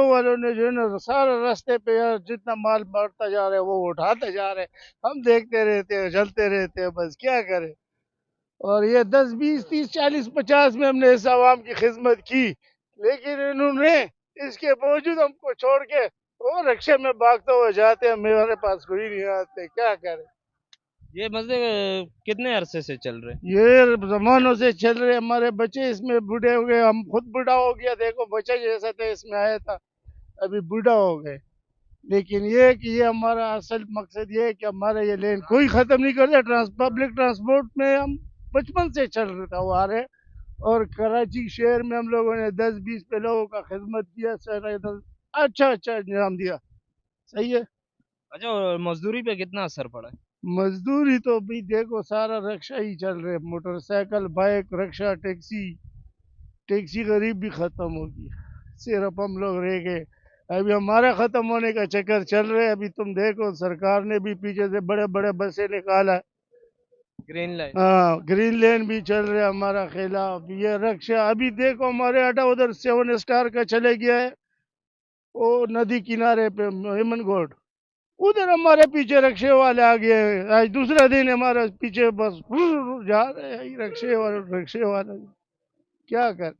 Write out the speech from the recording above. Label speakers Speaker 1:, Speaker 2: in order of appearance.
Speaker 1: والوں نے جو ہے نا سارا راستے پہ یار جتنا مال بڑھتا جا رہا ہے وہ اٹھاتے جا رہے ہیں، ہم دیکھتے رہتے ہیں چلتے رہتے ہیں، بس کیا کریں۔ اور یہ 10 20 30 40 50 میں ہم نے اس عوام کی خدمت کی، لیکن انہوں نے اس کے باوجود ہم کو چھوڑ کے وہ رکشے میں بھاگتے ہوئے جاتے ہیں، میرے پاس کوئی نہیں آتے، کیا کریں۔
Speaker 2: یہ مسئلے کتنے عرصے سے چل رہے؟
Speaker 1: یہ زمانوں سے چل رہے، ہمارے بچے اس میں بوڑھے ہو گئے، ہم خود بوڑھا ہو گیا، دیکھو بچہ جیسا تھا اس میں آیا تھا، ابھی بوڑھا ہو گئے۔ لیکن یہ کہ یہ ہمارا اصل مقصد یہ ہے کہ ہمارا یہ لین کوئی ختم نہیں کرتا، پبلک ٹرانسپورٹ میں ہم بچپن سے چل رہا تھا وہ آ رہے، اور کراچی شہر میں ہم لوگوں نے 10 20 پہ لوگوں کا خدمت کیا، اچھا انجام دیا، صحیح ہے۔
Speaker 2: اچھا، اور مزدوری پہ کتنا اثر پڑا ہے؟
Speaker 1: مزدوری تو بھی دیکھو سارا رکشہ ہی چل رہے، موٹر سائیکل، بائک، رکشہ، ٹیکسی غریب بھی ختم ہو گئی، صرف ہم لوگ رہ گئے۔ ابھی ہمارا ختم ہونے کا چکر چل رہے، ابھی تم دیکھو سرکار نے بھی پیچھے سے بڑے بڑے بسیں نکالا ہے،
Speaker 2: گرین لائن۔
Speaker 1: ہاں گرین لین بھی چل رہا ہے ہمارا خلاف، یہ رکشہ ابھی دیکھو ہمارے آٹا ادھر 7 اسٹار کا چلے گیا ہے، وہ ندی کنارے پہ ہیمن گوٹ، ادھر ہمارے پیچھے رکشے والے آ گئے ہیں، آج دوسرا دن ہمارے پیچھے بس جا رہے ہیں رکشے والے کیا کر